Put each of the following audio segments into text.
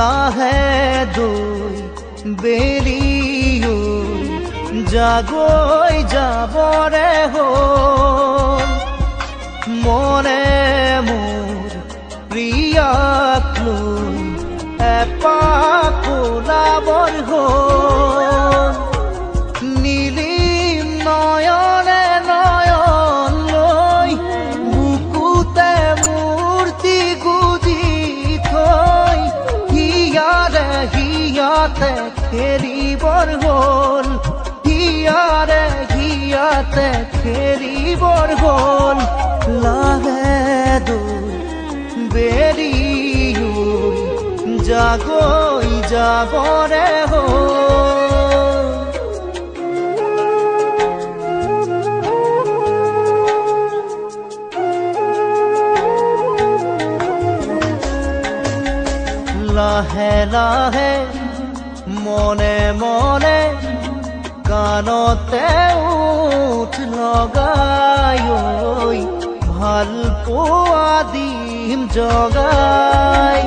লাহে দুই বেলিও জাগৈ যাবৰে হ'ল মনে মোৰ প্ৰিয়াক লৈ এপাক ওলাবৰ হ'ল নীলিম নয়নে নয়ন লৈ বুকুতে মূৰ্তি গুজি থৈ হিয়াৰে হিয়াতে খেলিবৰ হ'ল হিয়াৰে হিয়াতে খেলিবৰ হ'ল লাহে দুই বেলিও জাগৈ যাবৰে হ'ল লাহে লাহে মনে মনে কাণতে উঠ লগাই ভাল পোৱা দিম জগাই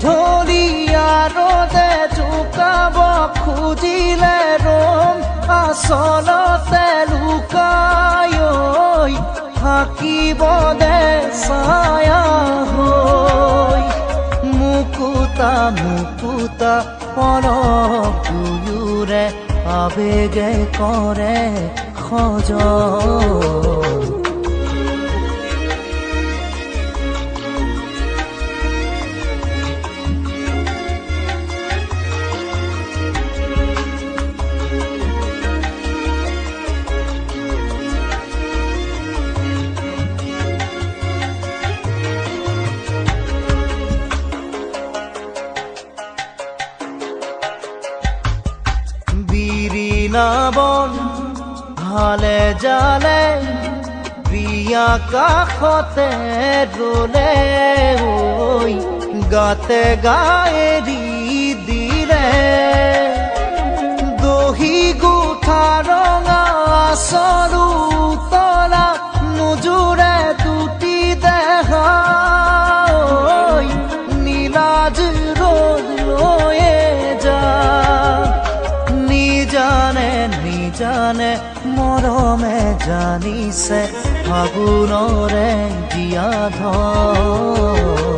ঢলিয়াৰতে জোকাব খুজিলে ৰম আচলতে লুকাই থাকিব দে ছায়া হৈ মুকুতা মুকুতা পলক দুয়োৰে আবেগে কৰে খজন বন ভালে জালে প্ৰিয়া কাষতে ৰলে গাতে গায়েৰি দিলে দহি গোঠা ৰঙা আচৰু তলা নোজোৰে দুটি দেহা নীলাজ ৰ'দ লৈয়ে যা নিজানে মৰমে জানিছে ফাগুনৰে জীয়া ধৰ